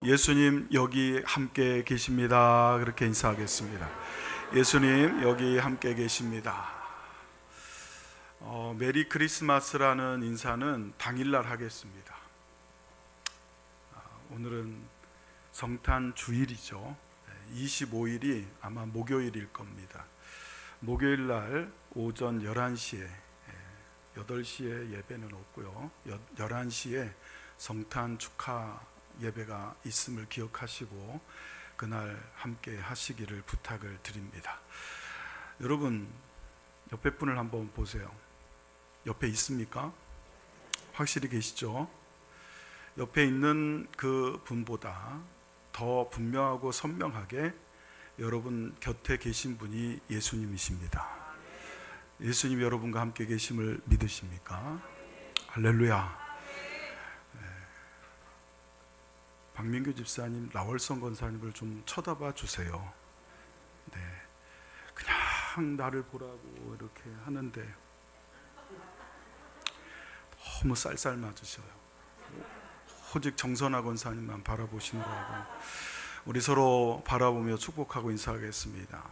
예수님 여기 함께 계십니다. 그렇게 인사하겠습니다. 예수님 여기 함께 계십니다. 메리 크리스마스라는 인사는 당일날 하겠습니다. 오늘은 성탄 주일이죠. 25일이 아마 목요일일 겁니다. 목요일날 오전 11시에 8시에 예배는 없고요. 11시에 성탄 축하 예배가 있음을 기억하시고 그날 함께 하시기를 부탁을 드립니다. 여러분 옆에 분을 한번 보세요. 옆에 있습니까? 확실히 계시죠? 옆에 있는 그 분보다 더 분명하고 선명하게 여러분 곁에 계신 분이 예수님이십니다. 예수님 여러분과 함께 계심을 믿으십니까? 할렐루야. 박민규 집사님, 나월성 권사님을 좀 쳐다봐 주세요. 네, 그냥 나를 보라고 이렇게 하는데 너무 쌀쌀 맞으셔요. 오직 정선아 권사님만 바라보시느라고. 우리 서로 바라보며 축복하고 인사하겠습니다.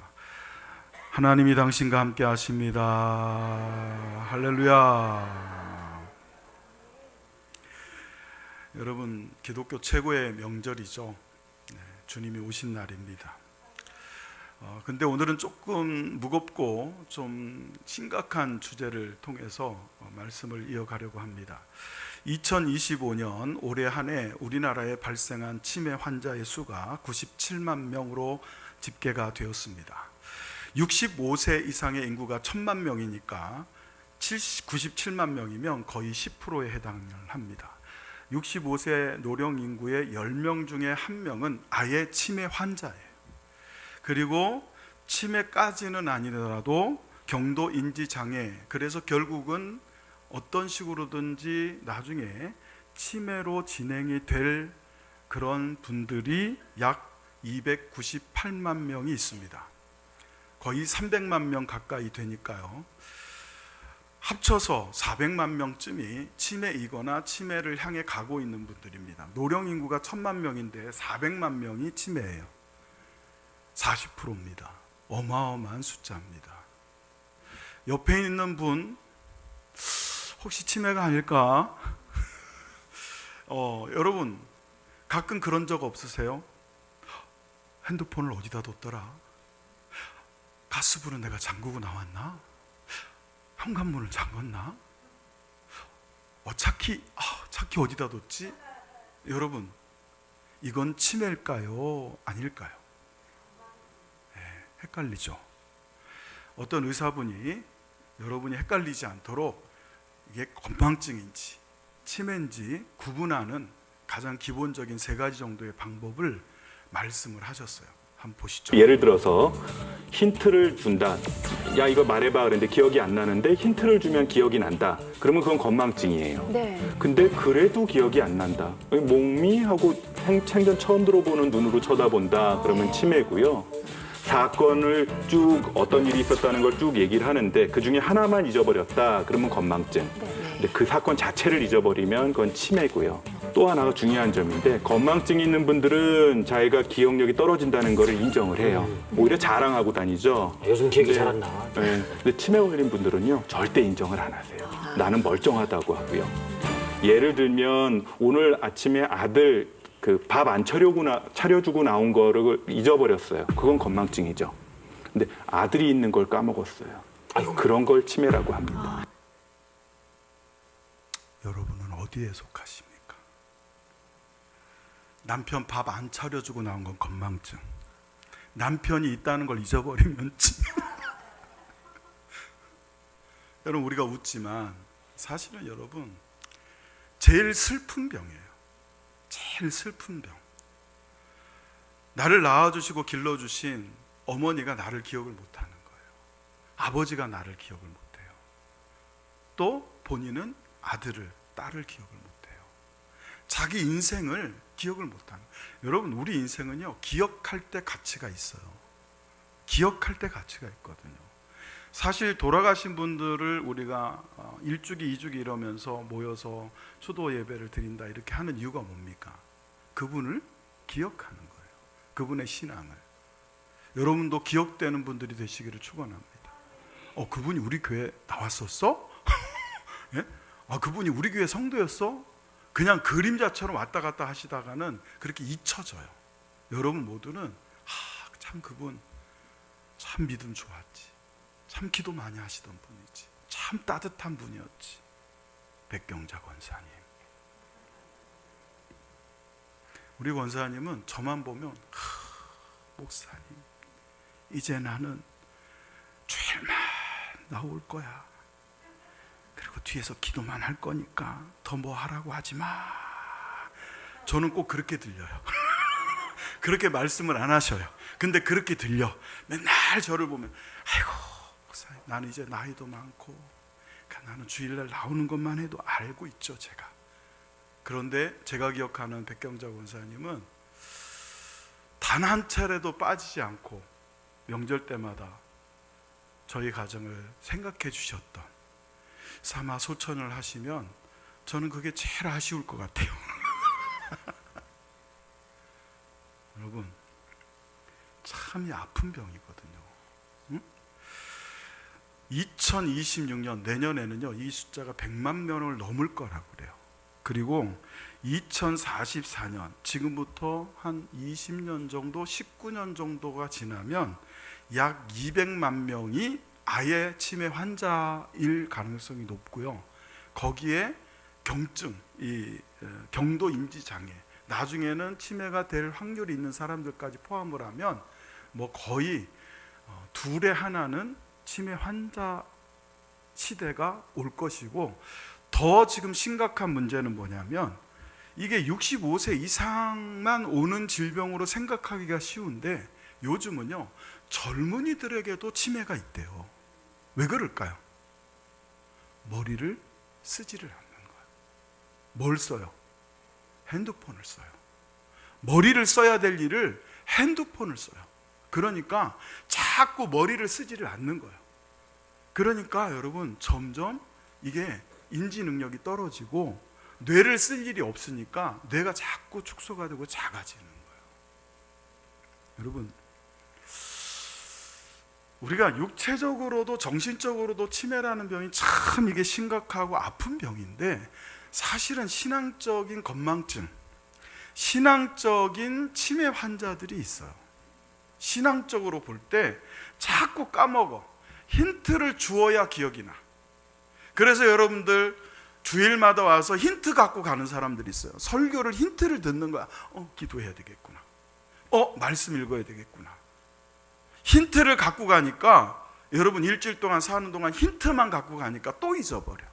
하나님이 당신과 함께 하십니다. 할렐루야. 여러분, 기독교 최고의 명절이죠. 주님이 오신 날입니다. 근데 오늘은 조금 무겁고 좀 심각한 주제를 통해서 말씀을 이어가려고 합니다. 2025년 올해 한 해 우리나라에 발생한 치매 환자의 수가 97만 명으로 집계가 되었습니다. 65세 이상의 인구가 1000만 명이니까 97만 명이면 거의 10%에 해당을 합니다. 65세 노령 인구의 10명 중에 1명은 아예 치매 환자예요. 그리고 치매까지는 아니더라도 경도 인지 장애, 그래서 결국은 어떤 식으로든지 나중에 치매로 진행이 될 그런 분들이 약 298만 명이 있습니다. 거의 300만 명 가까이 되니까요. 합쳐서 400만 명쯤이 치매이거나 치매를 향해 가고 있는 분들입니다. 노령 인구가 1000만 명인데 400만 명이 치매예요. 40%입니다. 어마어마한 숫자입니다. 옆에 있는 분 혹시 치매가 아닐까? 여러분 가끔 그런 적 없으세요? 핸드폰을 어디다 뒀더라? 가스불은 내가 잠그고 나왔나? 현관문을 잠궜나? 차키 어디다 뒀지? 여러분, 이건 치매일까요? 아닐까요? 네, 헷갈리죠. 어떤 의사분이 여러분이 헷갈리지 않도록 이게 건망증인지 치매인지 구분하는 가장 기본적인 3가지 정도의 방법을 말씀을 하셨어요. 한번 보시죠. 예를 들어서 힌트를 준다. 야, 이거 말해봐. 그런데 기억이 안 나는데 힌트를 주면 기억이 난다. 그러면 그건 건망증이에요. 네. 근데 그래도 기억이 안 난다. 몽미하고 생전 처음 들어보는 눈으로 쳐다본다. 그러면 치매고요. 사건을 쭉 어떤 일이 있었다는 걸 쭉 얘기를 하는데 그 중에 하나만 잊어버렸다. 그러면 건망증. 근데 그 사건 자체를 잊어버리면 그건 치매고요. 또 하나가 중요한 점인데 건망증이 있는 분들은 자기가 기억력이 떨어진다는 걸 인정을 해요. 오히려 자랑하고 다니죠. 요즘 기억이 잘 안 나. 네. 근데 치매 걸린 분들은요 절대 인정을 안 하세요. 나는 멀쩡하다고 하고요. 예를 들면 오늘 아침에 아들 그 밥 안 차려주고 나온 거를 잊어버렸어요. 그건 건망증이죠. 근데 아들이 있는 걸 까먹었어요. 아이고. 그런 걸 치매라고 합니다. 여러분은 어디에 속하십니까? 남편 밥 안 차려주고 나온 건 건망증, 남편이 있다는 걸 잊어버리면 여러분, 우리가 웃지만 사실은 여러분 제일 슬픈 병이에요. 제일 슬픈 병. 나를 낳아주시고 길러주신 어머니가 나를 기억을 못하는 거예요. 아버지가 나를 기억을 못해요. 또 본인은 아들을, 딸을 기억을 못해요. 자기 인생을 기억을 못하는. 여러분, 우리 인생은요 기억할 때 가치가 있어요. 기억할 때 가치가 있거든요. 사실 돌아가신 분들을 우리가 1주기, 2주기 이러면서 모여서 추도 예배를 드린다 이렇게 하는 이유가 뭡니까? 그분을 기억하는 거예요. 그분의 신앙을. 여러분도 기억되는 분들이 되시기를 축원합니다. 그분이 우리 교회 나왔었어? 예? 그분이 우리 교회 성도였어? 그냥 그림자처럼 왔다 갔다 하시다가는 그렇게 잊혀져요. 여러분 모두는 참 그분 참 믿음 좋았지, 참 기도 많이 하시던 분이지, 참 따뜻한 분이었지. 백경자 권사님. 우리 권사님은 저만 보면 목사님 이제 나는 주일만 나올 거야. 그리고 뒤에서 기도만 할 거니까 더 뭐 하라고 하지 마. 저는 꼭 그렇게 들려요. 그렇게 말씀을 안 하셔요. 근데 그렇게 들려. 맨날 저를 보면 아이고 목사님 나는 이제 나이도 많고 나는 주일날 나오는 것만 해도 알고 있죠 제가. 그런데 제가 기억하는 백경자 권사님은 단 한 차례도 빠지지 않고 명절 때마다 저희 가정을 생각해 주셨던, 사마 소천을 하시면 저는 그게 제일 아쉬울 것 같아요. 여러분 참이 아픈 병이거든요. 2026년 내년에는요 이 숫자가 100만 명을 넘을 거라고 그래요. 그리고 2044년 지금부터 한 20년 정도 19년 정도가 지나면 약 200만 명이 아예 치매 환자일 가능성이 높고요. 거기에 경증, 이 경도 인지 장애, 나중에는 치매가 될 확률이 있는 사람들까지 포함을 하면 뭐 거의 둘에 하나는 치매 환자 시대가 올 것이고, 더 지금 심각한 문제는 뭐냐면 이게 65세 이상만 오는 질병으로 생각하기가 쉬운데 요즘은요 젊은이들에게도 치매가 있대요. 왜 그럴까요? 머리를 쓰지를 않는 거예요. 뭘 써요? 핸드폰을 써요. 머리를 써야 될 일을 핸드폰을 써요. 그러니까 자꾸 머리를 쓰지를 않는 거예요. 그러니까 여러분 점점 이게 인지 능력이 떨어지고 뇌를 쓸 일이 없으니까 뇌가 자꾸 축소가 되고 작아지는 거예요. 여러분 우리가 육체적으로도 정신적으로도 치매라는 병이 참 이게 심각하고 아픈 병인데, 사실은 신앙적인 건망증, 신앙적인 치매 환자들이 있어요. 신앙적으로 볼 때 자꾸 까먹어. 힌트를 주어야 기억이 나. 그래서 여러분들 주일마다 와서 힌트 갖고 가는 사람들이 있어요. 설교를 힌트를 듣는 거야. 기도해야 되겠구나. 말씀 읽어야 되겠구나. 힌트를 갖고 가니까 여러분 일주일 동안 사는 동안 힌트만 갖고 가니까 또 잊어버려.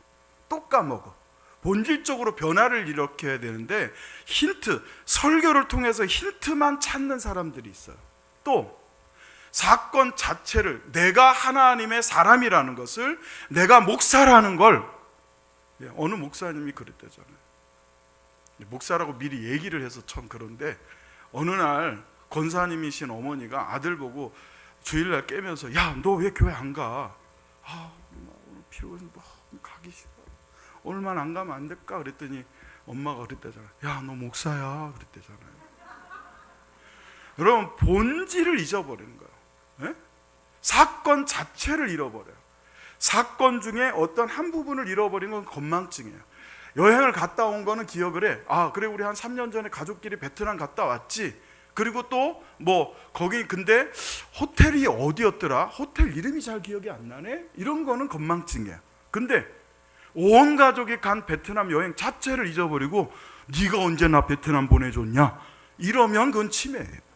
또 까먹어. 본질적으로 변화를 일으켜야 되는데 힌트, 설교를 통해서 힌트만 찾는 사람들이 있어요. 또 사건 자체를, 내가 하나님의 사람이라는 것을, 내가 목사라는 걸, 어느 목사님이 그랬대잖아요. 목사라고 미리 얘기를 해서 참 그런데 어느 날 권사님이신 어머니가 아들 보고 주일날 깨면서 야, 너 왜 교회 안 가? 오늘 피곤해서 가기 싫어. 오늘만 안 가면 안 될까? 그랬더니 엄마가 그랬대잖아요. 야, 너 목사야. 그랬대잖아요. 여러분 본질을 잊어버리는 거예요. 네? 사건 자체를 잃어버려요. 사건 중에 어떤 한 부분을 잃어버린 건 건망증이에요. 여행을 갔다 온 거는 기억을 해. 그래 우리 한 3년 전에 가족끼리 베트남 갔다 왔지. 그리고 또 뭐 거기 근데 호텔이 어디였더라? 호텔 이름이 잘 기억이 안 나네? 이런 거는 건망증이에요. 근데 온 가족이 간 베트남 여행 자체를 잊어버리고 네가 언제 나 베트남 보내줬냐? 이러면 그건 치매예요.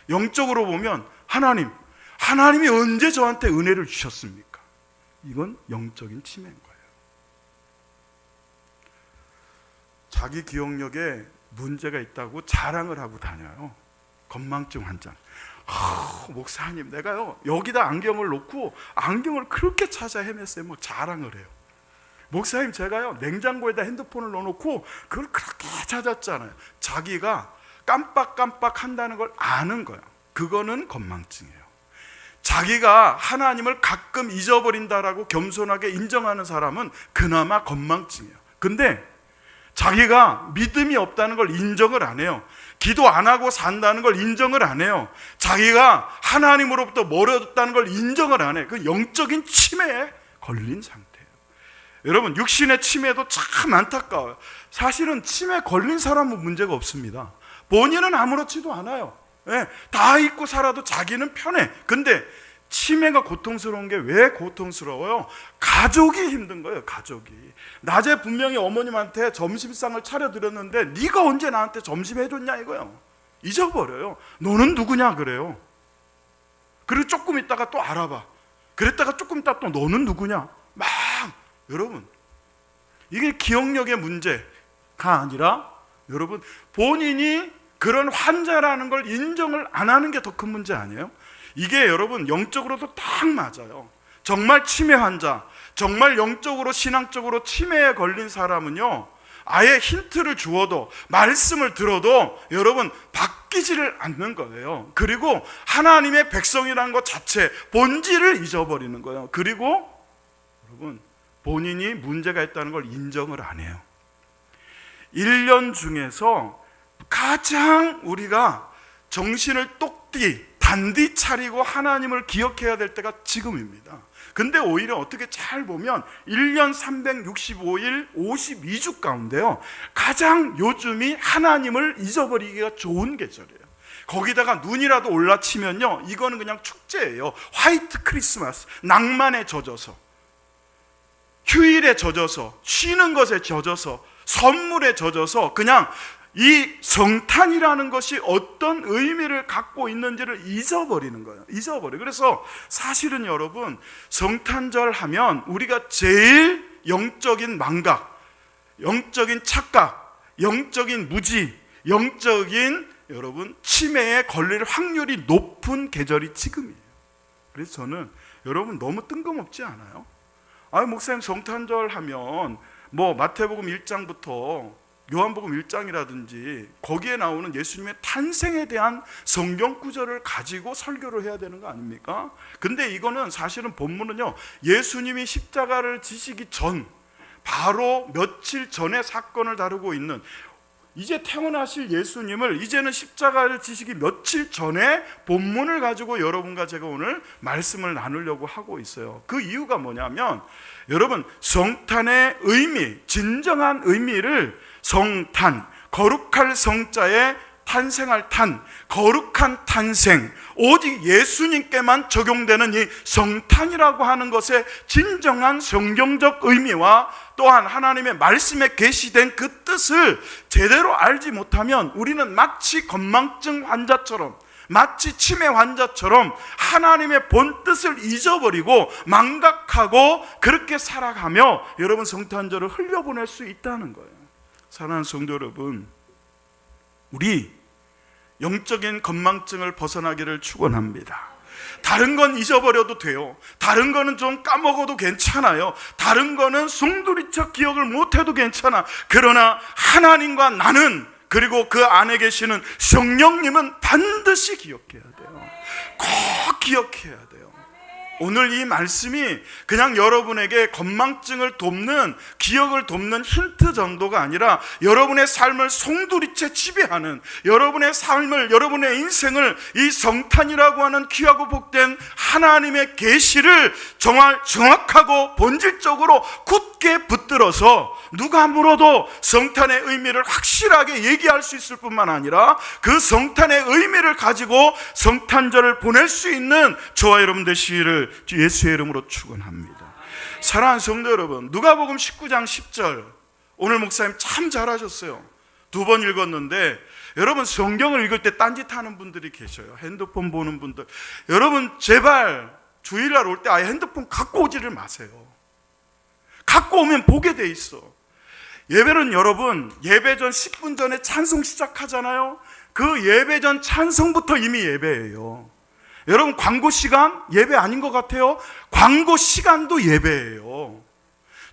영적으로 보면 하나님이 언제 저한테 은혜를 주셨습니까? 이건 영적인 치매인 거예요. 자기 기억력에 문제가 있다고 자랑을 하고 다녀요. 건망증 환자. 목사님 내가요 여기다 안경을 놓고 안경을 그렇게 찾아 헤맸어요. 뭐 자랑을 해요. 목사님 제가요 냉장고에다 핸드폰을 넣어놓고 그걸 그렇게 찾았잖아요. 자기가 깜빡깜빡 한다는 걸 아는 거예요. 그거는 건망증이에요. 자기가 하나님을 가끔 잊어버린다라고 겸손하게 인정하는 사람은 그나마 건망증이에요. 근데 자기가 믿음이 없다는 걸 인정을 안 해요. 기도 안 하고 산다는 걸 인정을 안 해요. 자기가 하나님으로부터 멀어졌다는 걸 인정을 안 해요. 그 영적인 치매에 걸린 상태예요. 여러분, 육신의 치매도 참 안타까워요. 사실은 치매 걸린 사람은 문제가 없습니다. 본인은 아무렇지도 않아요. 다 잊고 살아도 자기는 편해. 근데 치매가 고통스러운 게 왜 고통스러워요? 가족이 힘든 거예요. 가족이. 낮에 분명히 어머님한테 점심상을 차려드렸는데 네가 언제 나한테 점심 해줬냐 이거요. 잊어버려요. 너는 누구냐 그래요. 그리고 조금 있다가 또 알아봐. 그랬다가 조금 있다가 또 너는 누구냐. 막 여러분, 이게 기억력의 문제가 아니라 여러분, 본인이 그런 환자라는 걸 인정을 안 하는 게 더 큰 문제 아니에요? 이게 여러분 영적으로도 딱 맞아요. 정말 치매 환자, 정말 영적으로 신앙적으로 치매에 걸린 사람은요, 아예 힌트를 주어도 말씀을 들어도 여러분 바뀌지를 않는 거예요. 그리고 하나님의 백성이라는 것 자체 본질을 잊어버리는 거예요. 그리고 여러분 본인이 문제가 있다는 걸 인정을 안 해요. 1년 중에서 가장 우리가 정신을 똑띠 단디 차리고 하나님을 기억해야 될 때가 지금입니다. 근데 오히려 어떻게 잘 보면 1년 365일 52주 가운데요, 가장 요즘이 하나님을 잊어버리기가 좋은 계절이에요. 거기다가 눈이라도 올라치면요, 이거는 그냥 축제예요. 화이트 크리스마스, 낭만에 젖어서, 휴일에 젖어서, 쉬는 것에 젖어서, 선물에 젖어서 그냥 이 성탄이라는 것이 어떤 의미를 갖고 있는지를 잊어버리는 거예요. 잊어버려요. 그래서 사실은 여러분, 성탄절 하면 우리가 제일 영적인 망각, 영적인 착각, 영적인 무지, 영적인 여러분 치매에 걸릴 확률이 높은 계절이 지금이에요. 그래서 저는 여러분 너무 뜬금없지 않아요? 목사님 성탄절 하면 뭐 마태복음 1장부터 요한복음 1장이라든지 거기에 나오는 예수님의 탄생에 대한 성경 구절을 가지고 설교를 해야 되는 거 아닙니까? 근데 이거는 사실은 본문은요, 예수님이 십자가를 지시기 전, 바로 며칠 전의 사건을 다루고 있는, 이제 태어나실 예수님을 이제는 십자가를 지시기 며칠 전에 본문을 가지고 여러분과 제가 오늘 말씀을 나누려고 하고 있어요. 그 이유가 뭐냐면 여러분, 성탄의 의미, 진정한 의미를 성탄, 거룩할 성자에 탄생할 탄, 거룩한 탄생, 오직 예수님께만 적용되는 이 성탄이라고 하는 것의 진정한 성경적 의미와 또한 하나님의 말씀에 계시된 그 뜻을 제대로 알지 못하면 우리는 마치 건망증 환자처럼, 마치 치매 환자처럼 하나님의 본 뜻을 잊어버리고 망각하고 그렇게 살아가며 여러분 성탄절을 흘려보낼 수 있다는 거예요. 사랑하는 성도 여러분, 우리 영적인 건망증을 벗어나기를 축원합니다. 다른 건 잊어버려도 돼요. 다른 거는 좀 까먹어도 괜찮아요. 다른 거는 송두리쳐 기억을 못해도 괜찮아. 그러나 하나님과 나는, 그리고 그 안에 계시는 성령님은 반드시 기억해야 돼요. 꼭 기억해야 돼요. 오늘 이 말씀이 그냥 여러분에게 건망증을 돕는, 기억을 돕는 힌트 정도가 아니라 여러분의 삶을 송두리째 지배하는, 여러분의 삶을, 여러분의 인생을 이 성탄이라고 하는 귀하고 복된 하나님의 계시를 정확하고 본질적으로 굳게 붙들어서 누가 물어도 성탄의 의미를 확실하게 얘기할 수 있을 뿐만 아니라 그 성탄의 의미를 가지고 성탄절을 보낼 수 있는 저와 여러분 되시기를 예수의 이름으로 축원합니다. 사랑하는 성도 여러분, 누가복음 19장 10절 오늘 목사님 참 잘하셨어요. 2번 읽었는데 여러분 성경을 읽을 때 딴짓하는 분들이 계셔요. 핸드폰 보는 분들, 여러분 제발 주일날 올 때 아예 핸드폰 갖고 오지를 마세요. 갖고 오면 보게 돼 있어. 예배는 여러분 예배 전 10분 전에 찬송 시작하잖아요. 그 예배 전 찬송부터 이미 예배예요. 여러분 광고 시간 예배 아닌 것 같아요? 광고 시간도 예배예요.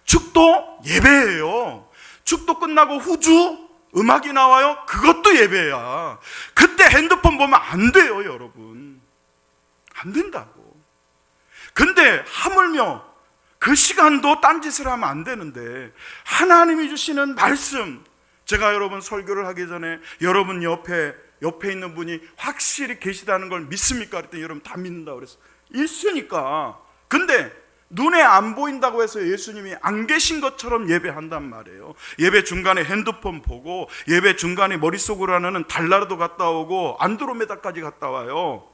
축도 예배예요. 축도 끝나고 후주 음악이 나와요. 그것도 예배야. 그때 핸드폰 보면 안 돼요, 여러분. 안 된다고. 근데 하물며 그 시간도 딴짓을 하면 안 되는데 하나님이 주시는 말씀, 제가 여러분 설교를 하기 전에 여러분 옆에 있는 분이 확실히 계시다는 걸 믿습니까? 그랬더니 여러분 다 믿는다고 그랬어요. 있으니까. 근데 눈에 안 보인다고 해서 예수님이 안 계신 것처럼 예배한단 말이에요. 예배 중간에 핸드폰 보고, 예배 중간에 머릿속으로 하는 달나라도 갔다 오고 안드로메다까지 갔다 와요.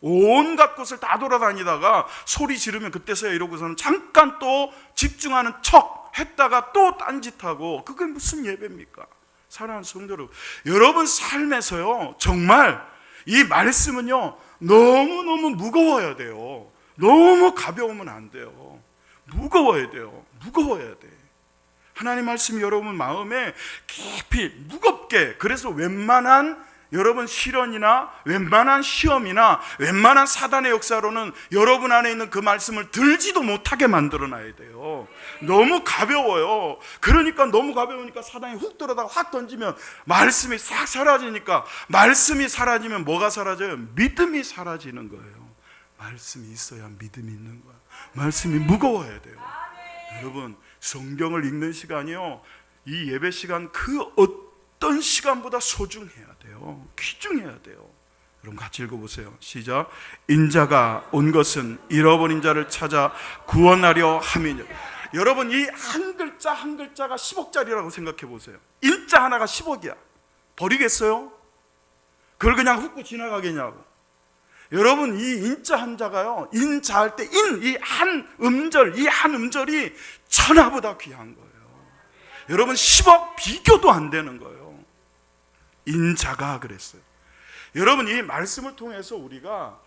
온갖 곳을 다 돌아다니다가 소리 지르면 그때서야 이러고서는 잠깐 또 집중하는 척 했다가 또 딴짓하고, 그게 무슨 예배입니까? 사랑하는 성도 여러분, 삶에서요 정말 이 말씀은요 너무너무 무거워야 돼요. 너무 가벼우면 안 돼요. 무거워야 돼요. 무거워야 돼. 하나님 말씀이 여러분 마음에 깊이 무겁게, 그래서 웬만한 여러분 시련이나 웬만한 시험이나 웬만한 사단의 역사로는 여러분 안에 있는 그 말씀을 들지도 못하게 만들어 놔야 돼요. 너무 가벼워요. 그러니까 너무 가벼우니까 사단이 훅 들어다가 확 던지면 말씀이 싹 사라지니까, 말씀이 사라지면 뭐가 사라져요? 믿음이 사라지는 거예요. 말씀이 있어야 믿음이 있는 거야. 말씀이 무거워야 돼요. 여러분, 성경을 읽는 시간이요, 이 예배 시간 그 어떤 시간보다 소중해야 돼요. 귀중해야 돼요. 여러분 같이 읽어보세요. 시작. 인자가 온 것은 잃어버린 자를 찾아 구원하려 함이니라. 여러분, 이 한 글자 한 글자가 10억짜리라고 생각해 보세요. 인자 하나가 10억이야. 버리겠어요? 그걸 그냥 훑고 지나가겠냐고. 여러분, 이 인자 한자가요, 인자 할 때 인, 이 한 음절이 천하보다 귀한 거예요. 여러분, 10억 비교도 안 되는 거예요. 인자가 그랬어요. 여러분, 이 말씀을 통해서 우리가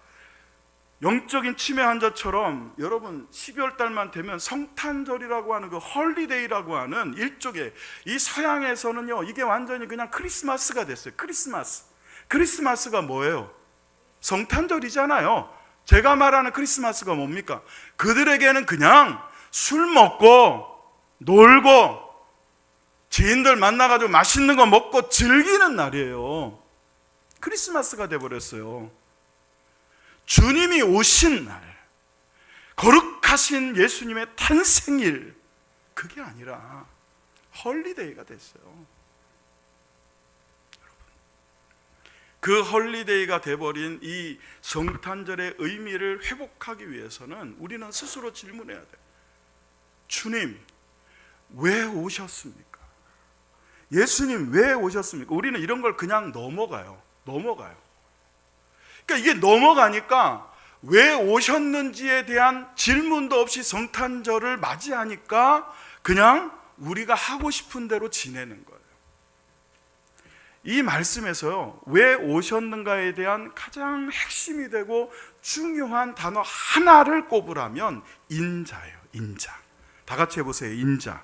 영적인 치매 환자처럼, 여러분 12월 달만 되면 성탄절이라고 하는 그 헐리데이라고 하는 일종의, 이 서양에서는요 이게 완전히 그냥 크리스마스가 됐어요. 크리스마스가 뭐예요? 성탄절이잖아요. 제가 말하는 크리스마스가 뭡니까? 그들에게는 그냥 술 먹고 놀고 지인들 만나가지고 맛있는 거 먹고 즐기는 날이에요. 크리스마스가 돼버렸어요. 주님이 오신 날, 거룩하신 예수님의 탄생일, 그게 아니라 헐리데이가 됐어요. 그 헐리데이가 돼버린 이 성탄절의 의미를 회복하기 위해서는 우리는 스스로 질문해야 돼요. 주님, 왜 오셨습니까? 예수님 왜 오셨습니까? 우리는 이런 걸 그냥 넘어가요. 그러니까 이게 넘어가니까 왜 오셨는지에 대한 질문도 없이 성탄절을 맞이하니까 그냥 우리가 하고 싶은 대로 지내는 거예요. 이 말씀에서요, 왜 오셨는가에 대한 가장 핵심이 되고 중요한 단어 하나를 꼽으라면 인자예요. 인자. 다 같이 해보세요. 인자.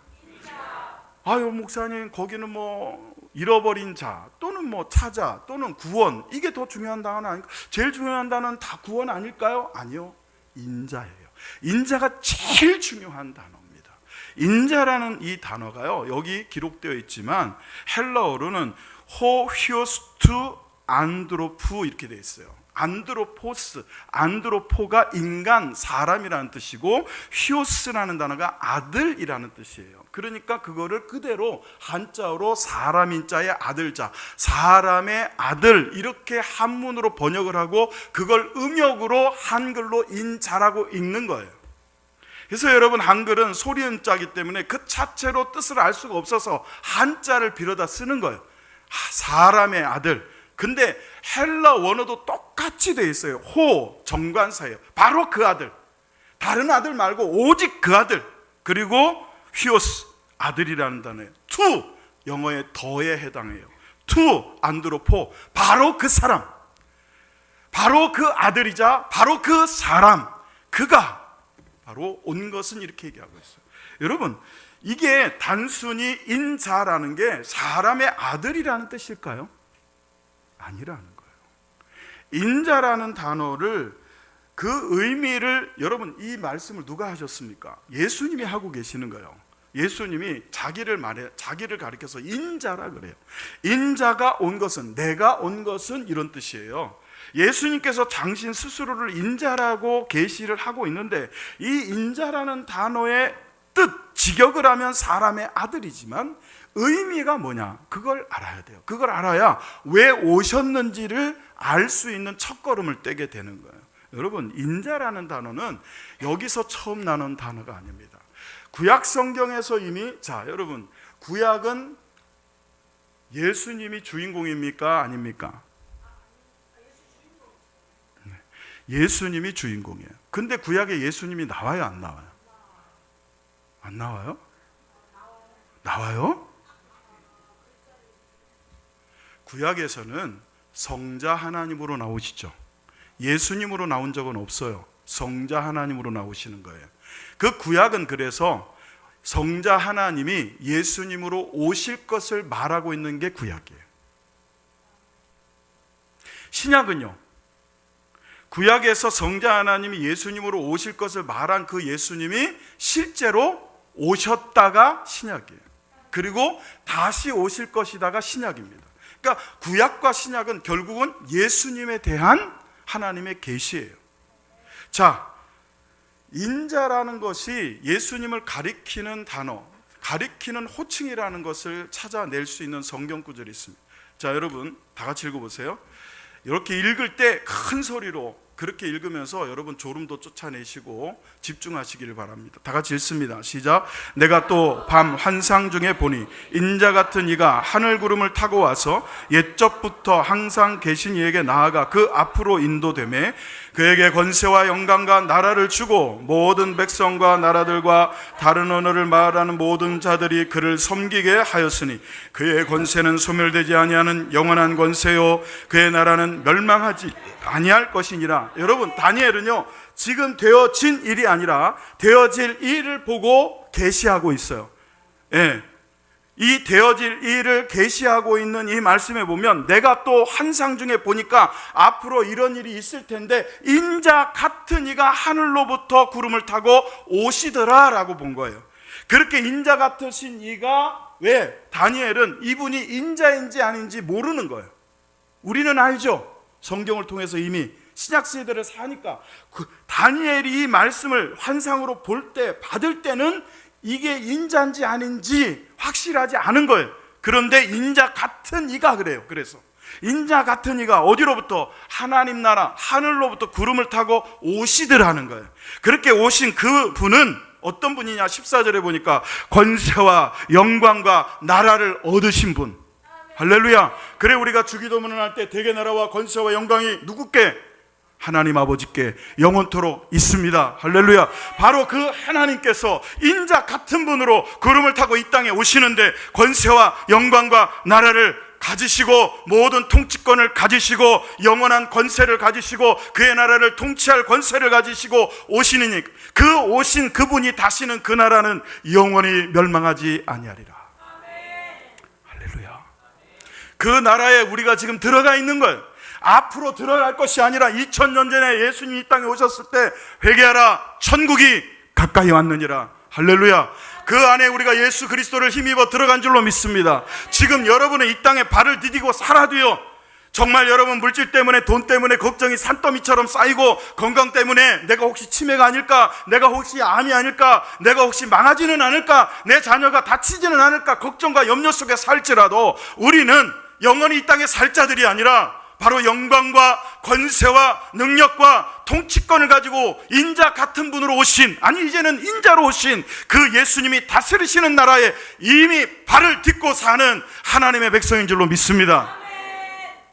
아유, 목사님, 거기는 뭐 잃어버린 자 또는 뭐 찾아 또는 구원, 이게 더 중요한 단어 아닐까? 제일 중요한 단어는 다 구원 아닐까요? 아니요, 인자예요. 인자가 제일 중요한 단어입니다. 인자라는 이 단어가요, 여기 기록되어 있지만 헬라어로는 호히오스투 안드로프 이렇게 되어 있어요. 안드로포스, 안드로포가 인간, 사람이라는 뜻이고, 히오스라는 단어가 아들이라는 뜻이에요. 그러니까 그거를 그대로 한자어로 사람인자의 아들자, 사람의 아들, 이렇게 한문으로 번역을 하고 그걸 음역으로 한글로 인자라고 읽는 거예요. 그래서 여러분, 한글은 소리음자이기 때문에 그 자체로 뜻을 알 수가 없어서 한자를 빌어다 쓰는 거예요. 사람의 아들. 근데 헬라 원어도 똑같이 돼 있어요. 호, 정관사예요. 바로 그 아들. 다른 아들 말고 오직 그 아들. 그리고 휘오스, 아들이라는 단어예요. 투, 영어의 더에 해당해요. 투, 안드로포, 바로 그 사람. 바로 그 아들이자 바로 그 사람. 그가 바로 온 것은, 이렇게 얘기하고 있어요. 여러분, 이게 단순히 인자라는 게 사람의 아들이라는 뜻일까요? 아니라는 거예요. 인자라는 단어를, 그 의미를, 여러분 이 말씀을 누가 하셨습니까? 예수님이 하고 계시는 거예요. 예수님이 자기를 가리켜서 인자라 그래요. 인자가 온 것은, 내가 온 것은, 이런 뜻이에요. 예수님께서 당신 스스로를 인자라고 계시를 하고 있는데, 이 인자라는 단어의 뜻, 직역을 하면 사람의 아들이지만 의미가 뭐냐? 그걸 알아야 돼요. 그걸 알아야 왜 오셨는지를 알 수 있는 첫걸음을 떼게 되는 거예요. 여러분, 인자라는 단어는 여기서 처음 나는 단어가 아닙니다. 구약 성경에서 이미, 자, 여러분, 구약은 예수님이 주인공입니까? 아닙니까? 예수님이 주인공이에요. 근데 구약에 예수님이 나와요, 안 나와요? 안 나와요? 나와요? 구약에서는 성자 하나님으로 나오시죠. 예수님으로 나온 적은 없어요. 성자 하나님으로 나오시는 거예요. 그 구약은 그래서 성자 하나님이 예수님으로 오실 것을 말하고 있는 게 구약이에요. 신약은요, 구약에서 성자 하나님이 예수님으로 오실 것을 말한 그 예수님이 실제로 오셨다가 신약이에요. 그리고 다시 오실 것이다가 신약입니다. 그러니까 구약과 신약은 결국은 예수님에 대한 하나님의 계시예요. 자, 인자라는 것이 예수님을 가리키는 단어, 가리키는 호칭이라는 것을 찾아낼 수 있는 성경 구절이 있습니다. 자, 여러분 다 같이 읽어보세요. 이렇게 읽을 때 큰 소리로 그렇게 읽으면서 여러분 졸음도 쫓아내시고 집중하시기를 바랍니다. 다 같이 읽습니다. 시작. 내가 또 밤 환상 중에 보니 인자 같은 이가 하늘 구름을 타고 와서 옛적부터 항상 계신 이에게 나아가 그 앞으로 인도되매 그에게 권세와 영광과 나라를 주고 모든 백성과 나라들과 다른 언어를 말하는 모든 자들이 그를 섬기게 하였으니 그의 권세는 소멸되지 아니하는 영원한 권세요 그의 나라는 멸망하지 아니할 것이니라. 여러분, 다니엘은요 지금 되어진 일이 아니라 되어질 일을 보고 계시하고 있어요. 예. 이 되어질 일을 계시하고 있는 이 말씀에 보면 내가 또 환상 중에 보니까 앞으로 이런 일이 있을 텐데 인자 같은 이가 하늘로부터 구름을 타고 오시더라 라고 본 거예요. 그렇게 인자 같으신 이가, 왜? 다니엘은 이분이 인자인지 아닌지 모르는 거예요. 우리는 알죠. 성경을 통해서 이미 신약 세대를 사니까 다니엘이 이 말씀을 환상으로 볼 때, 받을 때는 이게 인자인지 아닌지 확실하지 않은 거예요. 그런데 인자 같은 이가 그래요. 그래서 인자 같은 이가 어디로부터? 하나님 나라 하늘로부터 구름을 타고 오시더라는 거예요. 그렇게 오신 그 분은 어떤 분이냐? 14절에 보니까 권세와 영광과 나라를 얻으신 분. 할렐루야. 그래 우리가 주기도문을 할 때 대개 나라와 권세와 영광이 누구께? 하나님 아버지께 영원토록 있습니다. 할렐루야. 바로 그 하나님께서 인자 같은 분으로 구름을 타고 이 땅에 오시는데 권세와 영광과 나라를 가지시고 모든 통치권을 가지시고 영원한 권세를 가지시고 그의 나라를 통치할 권세를 가지시고 오시느니 그 오신 그분이 다시는 그 나라는 영원히 멸망하지 아니하리라. 할렐루야. 그 나라에 우리가 지금 들어가 있는 거예요. 앞으로 들어갈 것이 아니라 2000년 전에 예수님이 이 땅에 오셨을 때 회개하라 천국이 가까이 왔느니라. 할렐루야. 그 안에 우리가 예수 그리스도를 힘입어 들어간 줄로 믿습니다. 지금 여러분은 이 땅에 발을 디디고 살아도요, 정말 여러분 물질 때문에, 돈 때문에 걱정이 산더미처럼 쌓이고, 건강 때문에 내가 혹시 치매가 아닐까, 내가 혹시 암이 아닐까, 내가 혹시 망하지는 않을까, 내 자녀가 다치지는 않을까 걱정과 염려 속에 살지라도 우리는 영원히 이 땅에 살 자들이 아니라 바로 영광과 권세와 능력과 통치권을 가지고 인자 같은 분으로 오신, 아니 이제는 인자로 오신 그 예수님이 다스리시는 나라에 이미 발을 딛고 사는 하나님의 백성인 줄로 믿습니다.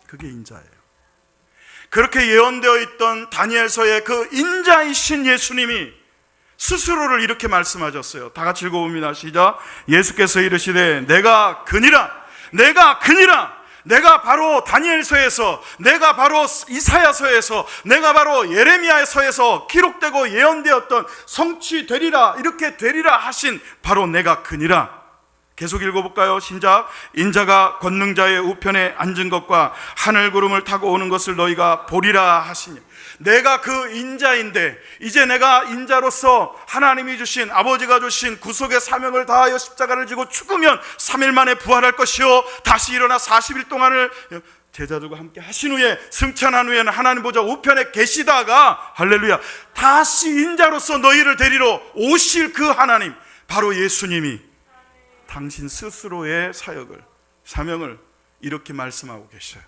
그게 인자예요. 그렇게 예언되어 있던 다니엘서의 그 인자이신 예수님이 스스로를 이렇게 말씀하셨어요. 다 같이 읽어봅니다. 시작. 예수께서 이르시되 내가 그니라, 내가 그니라. 내가 바로 다니엘서에서, 내가 바로 이사야서에서, 내가 바로 예레미야서에서 기록되고 예언되었던 성취되리라, 이렇게 되리라 하신 바로 내가 그니라. 계속 읽어볼까요? 시작. 인자가 권능자의 우편에 앉은 것과 하늘 구름을 타고 오는 것을 너희가 보리라 하시니. 내가 그 인자인데 이제 내가 인자로서 하나님이 주신, 아버지가 주신 구속의 사명을 다하여 십자가를 지고 죽으면 3일 만에 부활할 것이요 다시 일어나 40일 동안을 제자들과 함께 하신 후에 승천한 후에는 하나님 보좌 우편에 계시다가, 할렐루야, 다시 인자로서 너희를 데리러 오실 그 하나님, 바로 예수님이 당신 스스로의 사역을, 사명을 이렇게 말씀하고 계셔요.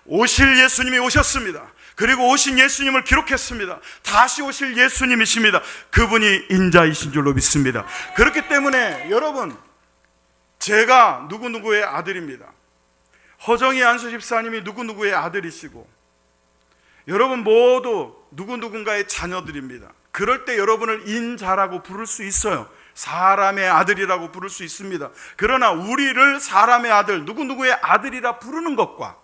오실 예수님이 오셨습니다. 그리고 오신 예수님을 기록했습니다. 다시 오실 예수님이십니다. 그분이 인자이신 줄로 믿습니다. 그렇기 때문에 여러분, 제가 누구누구의 아들입니다. 허정희 안수 집사님이 누구누구의 아들이시고, 여러분 모두 누구누군가의 자녀들입니다. 그럴 때 여러분을 인자라고 부를 수 있어요. 사람의 아들이라고 부를 수 있습니다. 그러나 우리를 사람의 아들, 누구누구의 아들이라 부르는 것과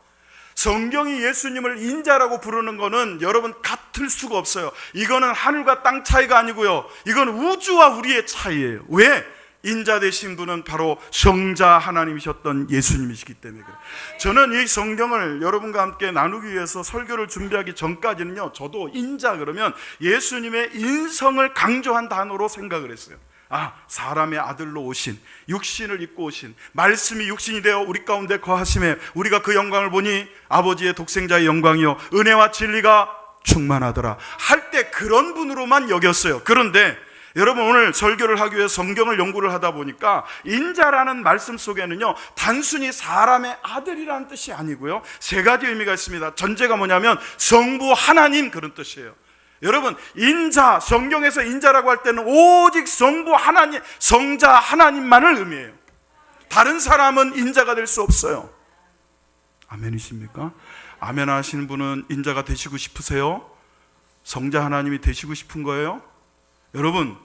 성경이 예수님을 인자라고 부르는 것은 여러분 같을 수가 없어요. 이거는 하늘과 땅 차이가 아니고요, 이건 우주와 우리의 차이예요. 왜? 인자 되신 분은 바로 성자 하나님이셨던 예수님이시기 때문에 그래요. 저는 이 성경을 여러분과 함께 나누기 위해서 설교를 준비하기 전까지는요, 저도 인자 그러면 예수님의 인성을 강조한 단어로 생각을 했어요. 사람의 아들로 오신, 육신을 입고 오신, 말씀이 육신이 되어 우리 가운데 거하심에 우리가 그 영광을 보니 아버지의 독생자의 영광이요 은혜와 진리가 충만하더라 할 때 그런 분으로만 여겼어요. 그런데 여러분, 오늘 설교를 하기 위해 성경을 연구를 하다 보니까 인자라는 말씀 속에는요, 단순히 사람의 아들이라는 뜻이 아니고요, 세 가지 의미가 있습니다. 전제가 뭐냐면 성부 하나님, 그런 뜻이에요. 여러분, 인자, 성경에서 인자라고 할 때는 오직 성부 하나님, 성자 하나님만을 의미해요. 다른 사람은 인자가 될 수 없어요. 아멘이십니까? 아멘 하시는 분은 인자가 되시고 싶으세요? 성자 하나님이 되시고 싶은 거예요? 여러분,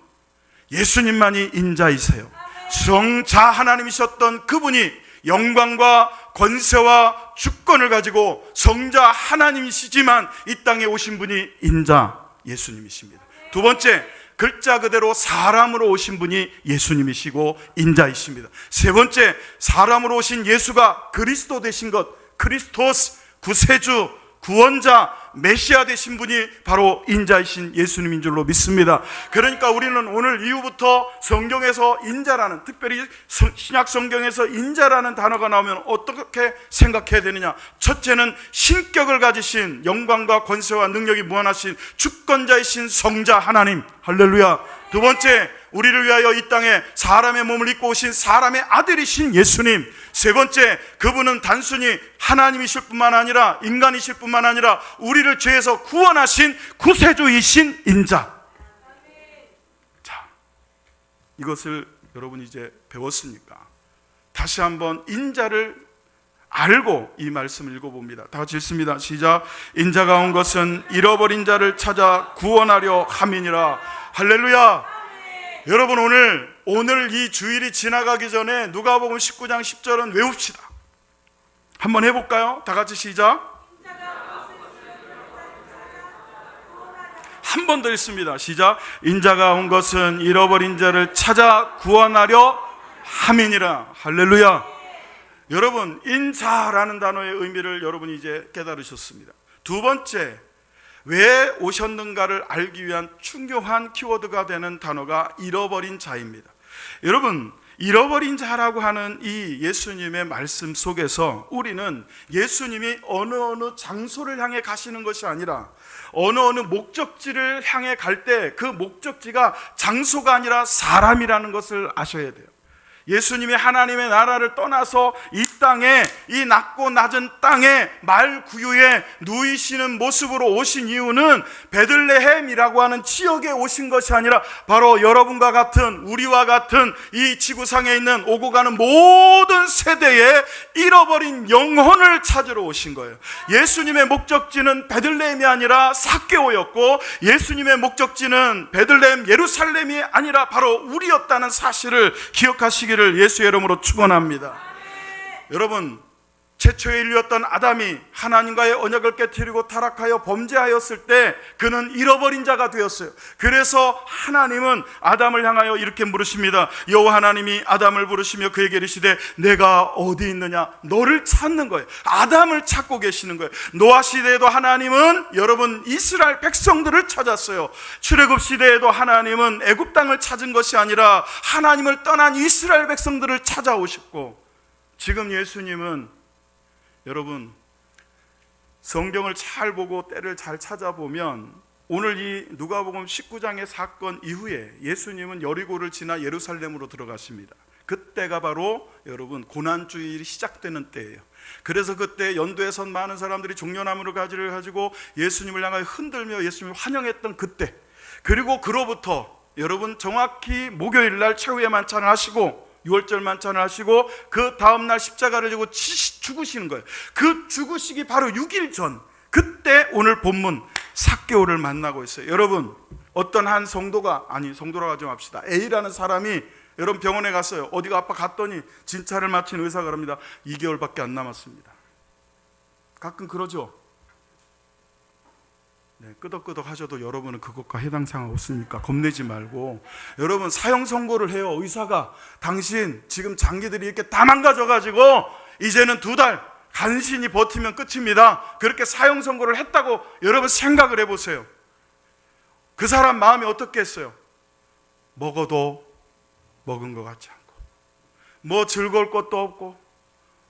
예수님만이 인자이세요. 성자 하나님이셨던 그분이 영광과 권세와 주권을 가지고 성자 하나님이시지만 이 땅에 오신 분이 인자 예수님이십니다. 두 번째, 글자 그대로 사람으로 오신 분이 예수님이시고 인자이십니다. 세 번째, 사람으로 오신 예수가 그리스도 되신 것, 크리스토스, 구세주, 구원자, 메시아 되신 분이 바로 인자이신 예수님인 줄로 믿습니다. 그러니까 우리는 오늘 이후부터 성경에서 인자라는, 특별히 신약 성경에서 인자라는 단어가 나오면 어떻게 생각해야 되느냐? 첫째는 신격을 가지신, 영광과 권세와 능력이 무한하신 주권자이신 성자 하나님, 할렐루야. 두 번째, 우리를 위하여 이 땅에 사람의 몸을 입고 오신 사람의 아들이신 예수님. 세 번째, 그분은 단순히 하나님이실 뿐만 아니라, 인간이실 뿐만 아니라 우리를 죄에서 구원하신 구세주이신 인자. 자, 이것을 여러분이 이제 배웠으니까 다시 한번 인자를 알고 이 말씀을 읽어봅니다. 다 같이 읽습니다. 시작. 인자가 온 것은 잃어버린 자를 찾아 구원하려 함이니라. 할렐루야. 여러분, 오늘 이 주일이 지나가기 전에 누가복음 19장 10절은 외웁시다. 한번 해볼까요? 다 같이 시작. 한 번 더 읽습니다. 시작. 인자가 온 것은 잃어버린 자를 찾아 구원하려 함이니라. 할렐루야. 여러분, 인자라는 단어의 의미를 여러분이 이제 깨달으셨습니다. 두 번째, 왜 오셨는가를 알기 위한 중요한 키워드가 되는 단어가 잃어버린 자입니다. 여러분, 잃어버린 자라고 하는 이 예수님의 말씀 속에서 우리는 예수님이 어느 장소를 향해 가시는 것이 아니라 어느 목적지를 향해 갈 때 그 목적지가 장소가 아니라 사람이라는 것을 아셔야 돼요. 예수님이 하나님의 나라를 떠나서 이 땅에, 이 낮고 낮은 땅에 말 구유에 누이시는 모습으로 오신 이유는 베들레헴이라고 하는 지역에 오신 것이 아니라 바로 여러분과 같은, 우리와 같은 이 지구상에 있는 오고 가는 모든 세대에 잃어버린 영혼을 찾으러 오신 거예요. 예수님의 목적지는 베들레헴이 아니라 삭개오였고, 예수님의 목적지는 베들레헴, 예루살렘이 아니라 바로 우리였다는 사실을 기억하시기를 예수의 이름으로 축원합니다. 여러분, 최초의 인류였던 아담이 하나님과의 언약을 깨트리고 타락하여 범죄하였을 때 그는 잃어버린 자가 되었어요. 그래서 하나님은 아담을 향하여 이렇게 물으십니다. 여호와 하나님이 아담을 부르시며 그에게 이르시되 내가 어디 있느냐? 너를 찾는 거예요. 아담을 찾고 계시는 거예요. 노아 시대에도 하나님은 여러분 이스라엘 백성들을 찾았어요. 출애굽 시대에도 하나님은 애굽 땅을 찾은 것이 아니라 하나님을 떠난 이스라엘 백성들을 찾아오셨고, 지금 예수님은 여러분 성경을 잘 보고 때를 잘 찾아보면 오늘 이 누가복음 19장의 사건 이후에 예수님은 여리고를 지나 예루살렘으로 들어가십니다. 그때가 바로 여러분 고난주일이 시작되는 때예요. 그래서 그때 연도에 선 많은 사람들이 종려나무를 가지를 가지고 예수님을 향하여 흔들며 예수님을 환영했던 그때, 그리고 그로부터 여러분 정확히 목요일 날 최후의 만찬을 하시고 유월절 만찬을 하시고 그 다음날 십자가를 지고 죽으시는 거예요. 그 죽으시기 바로 6일 전, 그때 오늘 본문 삭개오를 만나고 있어요. 여러분, 어떤 한 성도가, 아니 성도라고 하지 맙시다, A라는 사람이 여러분 병원에 갔어요. 어디가 아파 갔더니 진찰을 마친 의사가 그럽니다. 2개월밖에 안 남았습니다. 가끔 그러죠. 네, 끄덕끄덕 하셔도 여러분은 그것과 해당 사항 없으니까 겁내지 말고, 여러분 사형 선고를 해요. 의사가 당신 지금 장기들이 이렇게 다 망가져가지고 이제는 2달 간신히 버티면 끝입니다. 그렇게 사형 선고를 했다고 여러분 생각을 해보세요. 그 사람 마음이 어떻겠어요? 먹어도 먹은 것 같지 않고, 뭐 즐거울 것도 없고,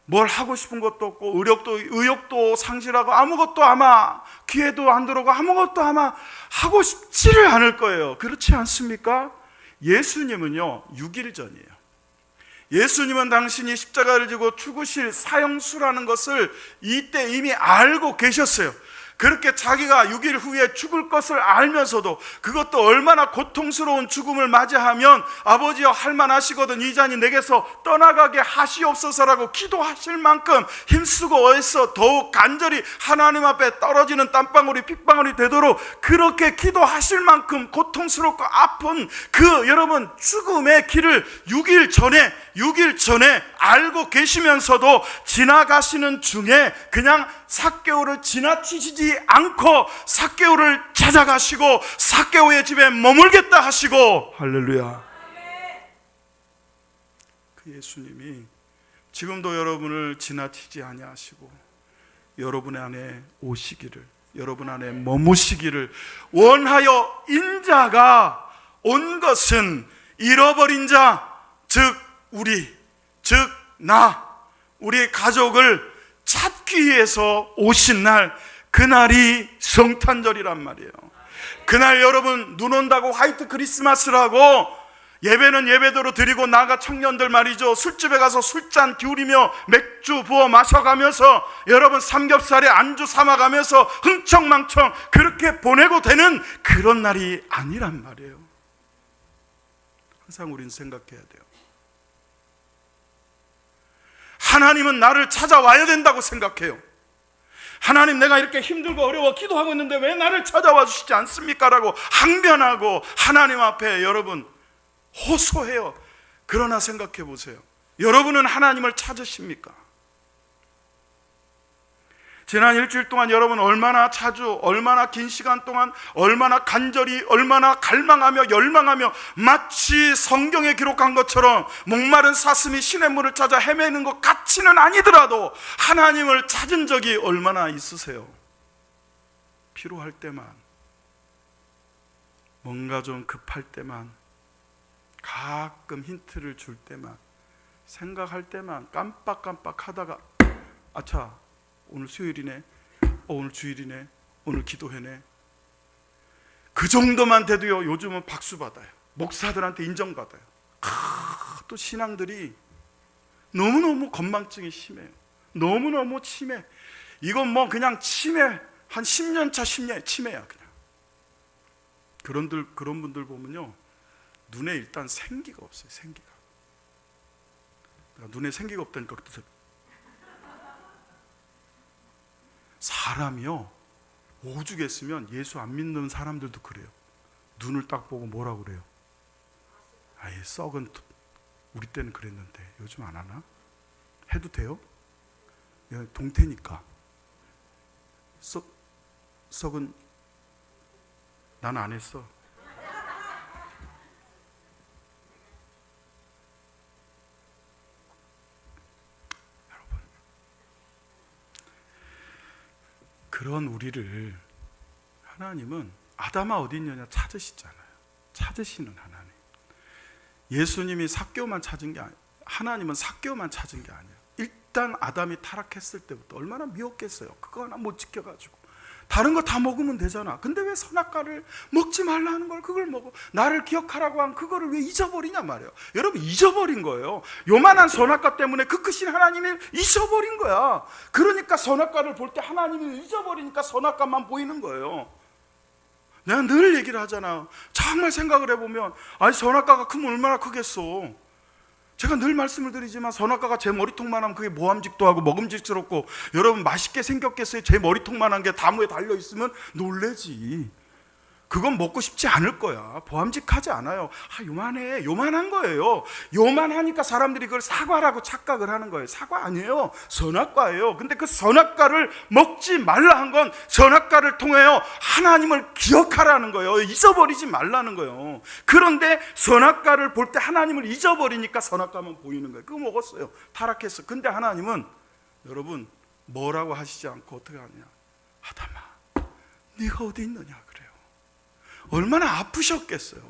뭘 하고 싶은 것도 없고, 의욕도 상실하고, 아무것도 아마 귀에도 안 들어오고 아무것도 아마 하고 싶지를 않을 거예요. 그렇지 않습니까? 예수님은요 6일 전이에요. 예수님은 당신이 십자가를 지고 죽으실 사형수라는 것을 이때 이미 알고 계셨어요. 그렇게 자기가 6일 후에 죽을 것을 알면서도, 그것도 얼마나 고통스러운 죽음을 맞이하면 아버지여 할만하시거든 이 잔이 내게서 떠나가게 하시옵소서라고 기도하실 만큼 힘쓰고 애써 더욱 간절히 하나님 앞에 떨어지는 땀방울이 핏방울이 되도록 그렇게 기도하실 만큼 고통스럽고 아픈 그 여러분 죽음의 길을 6일 전에 알고 계시면서도 지나가시는 중에 그냥 삭개오를 지나치시지 않고 삭개오를 찾아가시고 삭개오의 집에 머물겠다 하시고, 할렐루야. 그 예수님이 지금도 여러분을 지나치지 아니하시고 여러분 안에 오시기를, 여러분 안에 머무시기를 원하여 인자가 온 것은 잃어버린 자, 즉 우리 가족을 찾기 위해서 오신 날, 그날이 성탄절이란 말이에요. 그날 여러분 눈 온다고 화이트 크리스마스라고 예배는 예배대로 드리고 나가 청년들 말이죠, 술집에 가서 술잔 기울이며 맥주 부어 마셔가면서 여러분 삼겹살에 안주 삼아가면서 흥청망청 그렇게 보내고 되는 그런 날이 아니란 말이에요. 항상 우린 생각해야 돼요. 하나님은 나를 찾아와야 된다고 생각해요. 하나님, 내가 이렇게 힘들고 어려워 기도하고 있는데 왜 나를 찾아와 주시지 않습니까? 라고 항변하고 하나님 앞에 여러분 호소해요. 그러나 생각해 보세요. 여러분은 하나님을 찾으십니까? 지난 일주일 동안 여러분 얼마나 자주, 얼마나 긴 시간 동안, 얼마나 간절히, 얼마나 갈망하며 열망하며 마치 성경에 기록한 것처럼 목마른 사슴이 시냇물을 찾아 헤매는 것 같지는 아니더라도 하나님을 찾은 적이 얼마나 있으세요? 필요할 때만, 뭔가 좀 급할 때만, 가끔 힌트를 줄 때만, 생각할 때만 깜빡깜빡 하다가 아차, 오늘 수요일이네, 오늘 주일이네, 오늘 기도회네. 그 정도만 돼도요 요즘은 박수 받아요. 목사들한테 인정받아요. 또 신앙들이 너무너무 건망증이 심해요. 너무너무 치매. 이건 뭐 그냥 치매, 한 10년 차 치매야 그냥. 그런 분들 보면요 눈에 일단 생기가 없어요. 생기가. 눈에 생기가 없다니까 사람이요 오죽했으면 예수 안 믿는 사람들도 그래요. 눈을 딱 보고 뭐라고 그래요? 아예 썩은, 우리 때는 그랬는데 요즘 안 하나? 해도 돼요? 동태니까. 썩은, 난 안 했어. 그런 우리를 하나님은 아담아 어디 있느냐 찾으시잖아요. 찾으시는 하나님. 예수님이 삭개오만 찾은 게 아니에요. 하나님은 삭개오만 찾은 게 아니에요. 일단 아담이 타락했을 때부터 얼마나 미웠겠어요. 그거 하나 못 지켜가지고 다른 거 다 먹으면 되잖아. 근데 왜 선악과를 먹지 말라는 걸 그걸 먹어? 나를 기억하라고 한 그거를 왜 잊어버리냐 말이에요. 여러분, 잊어버린 거예요. 요만한 선악과 때문에 그 크신 하나님을 잊어버린 거야. 그러니까 선악과를 볼 때 하나님을 잊어버리니까 선악과만 보이는 거예요. 내가 늘 얘기를 하잖아. 정말 생각을 해보면, 아니 선악과가 크면 얼마나 크겠어. 제가 늘 말씀을 드리지만 선악과가 제 머리통만 하면 그게 모함직도 하고 먹음직스럽고, 여러분 맛있게 생겼겠어요? 제 머리통만 한 게 나무에 달려있으면 놀래지. 그건 먹고 싶지 않을 거야. 보함직하지 않아요. 요만해. 요만한 거예요. 요만하니까 사람들이 그걸 사과라고 착각을 하는 거예요. 사과 아니에요. 선악과예요. 근데 그 선악과를 먹지 말라 한 건 선악과를 통하여 하나님을 기억하라는 거예요. 잊어버리지 말라는 거예요. 그런데 선악과를 볼 때 하나님을 잊어버리니까 선악과만 보이는 거예요. 그거 먹었어요. 타락했어. 근데 하나님은 여러분 뭐라고 하시지 않고 어떻게 하냐. 아담아, 네가 어디 있느냐 그래요. 얼마나 아프셨겠어요.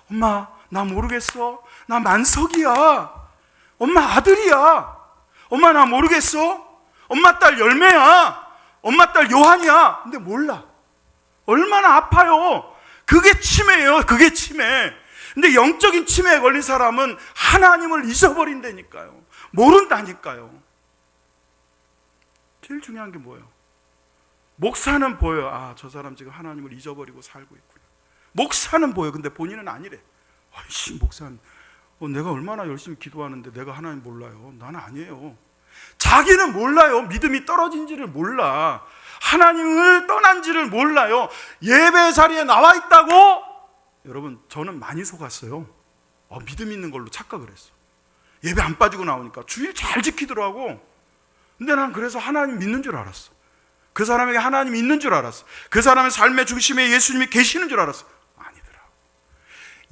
엄마, 나 모르겠어. 나 만석이야. 엄마 아들이야. 엄마 나 모르겠어. 엄마 딸 열매야. 엄마 딸 요한이야. 근데 몰라. 얼마나 아파요. 그게 치매예요. 그게 치매. 근데 영적인 치매에 걸린 사람은 하나님을 잊어버린다니까요. 모른다니까요. 제일 중요한 게 뭐예요? 목사는 보여요. 아, 저 사람 지금 하나님을 잊어버리고 살고 있구나. 목사는 보여. 근데 본인은 아니래. 아이씨, 목사는 내가 얼마나 열심히 기도하는데 내가 하나님 몰라요. 나는 아니에요. 자기는 몰라요. 믿음이 떨어진지를 몰라. 하나님을 떠난지를 몰라요. 예배 자리에 나와 있다고. 여러분, 저는 많이 속았어요. 믿음 있는 걸로 착각을 했어. 예배 안 빠지고 나오니까 주일 잘 지키더라고. 근데 난 그래서 하나님 믿는 줄 알았어. 그 사람에게 하나님이 있는 줄 알았어. 그 사람의 삶의 중심에 예수님이 계시는 줄 알았어. 아니더라고.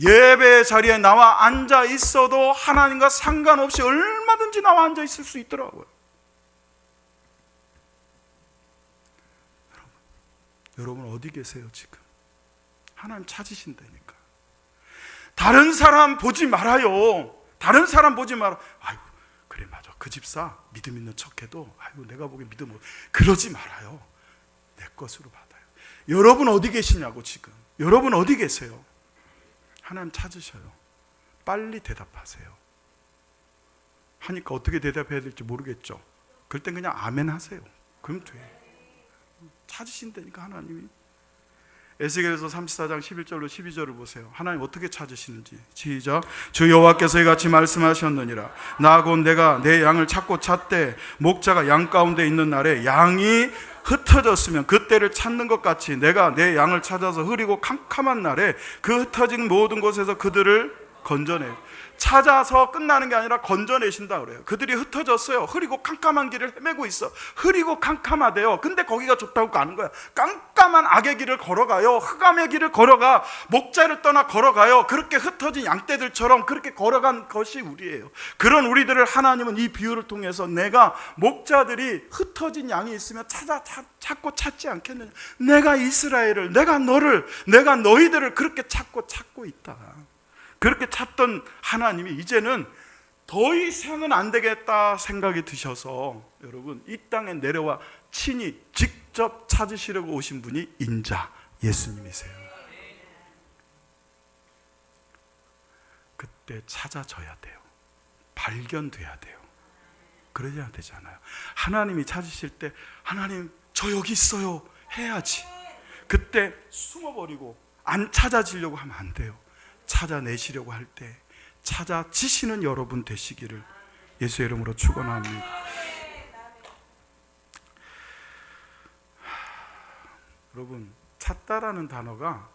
예배 자리에 나와 앉아 있어도 하나님과 상관없이 얼마든지 나와 앉아 있을 수 있더라고요. 여러분 어디 계세요 지금? 하나님 찾으신다니까. 다른 사람 보지 말아요. 다른 사람 보지 마라. 아이고 그래 맞아. 그 집사 믿음 있는 척해도 아이고 내가 보기엔 믿음 없. 그러지 말아요. 내 것으로 받아요. 여러분 어디 계시냐고 지금. 여러분 어디 계세요? 하나님 찾으셔요. 빨리 대답하세요. 하니까 어떻게 대답해야 될지 모르겠죠. 그럴 땐 그냥 아멘 하세요. 그럼 돼. 찾으신다니까 하나님이. 에스겔서 34장 11절로 12절을 보세요. 하나님 어떻게 찾으시는지. 시작. 주 여호와께서 이같이 말씀하셨느니라. 나 곧 내가 내 양을 찾고 찾되 목자가 양 가운데 있는 날에 양이 흩어졌으면 그때를 찾는 것 같이 내가 내 양을 찾아서 흐리고 캄캄한 날에 그 흩어진 모든 곳에서 그들을 건져내. 찾아서 끝나는 게 아니라 건져내신다 그래요. 그들이 흩어졌어요. 흐리고 캄캄한 길을 헤매고 있어. 흐리고 캄캄하대요. 근데 거기가 좋다고 가는 거야. 깜깜한 악의 길을 걸어가요. 흑암의 길을 걸어가. 목자를 떠나 걸어가요. 그렇게 흩어진 양떼들처럼 그렇게 걸어간 것이 우리예요. 그런 우리들을 하나님은 이 비유를 통해서 내가 목자들이 흩어진 양이 있으면 찾고 찾지 않겠느냐. 내가 이스라엘을, 내가 너를, 내가 너희들을 그렇게 찾고 있다. 그렇게 찾던 하나님이 이제는 더 이상은 안 되겠다 생각이 드셔서 여러분 이 땅에 내려와 친히 직접 찾으시려고 오신 분이 인자 예수님이세요. 그때 찾아져야 돼요. 발견돼야 돼요. 그래야 되잖아요. 하나님이 찾으실 때 하나님 저 여기 있어요 해야지. 그때 숨어버리고 안 찾아지려고 하면 안 돼요. 찾아내시려고 할 때 찾아지시는 여러분 되시기를 예수의 이름으로 축원합니다. 여러분 찾다라는 단어가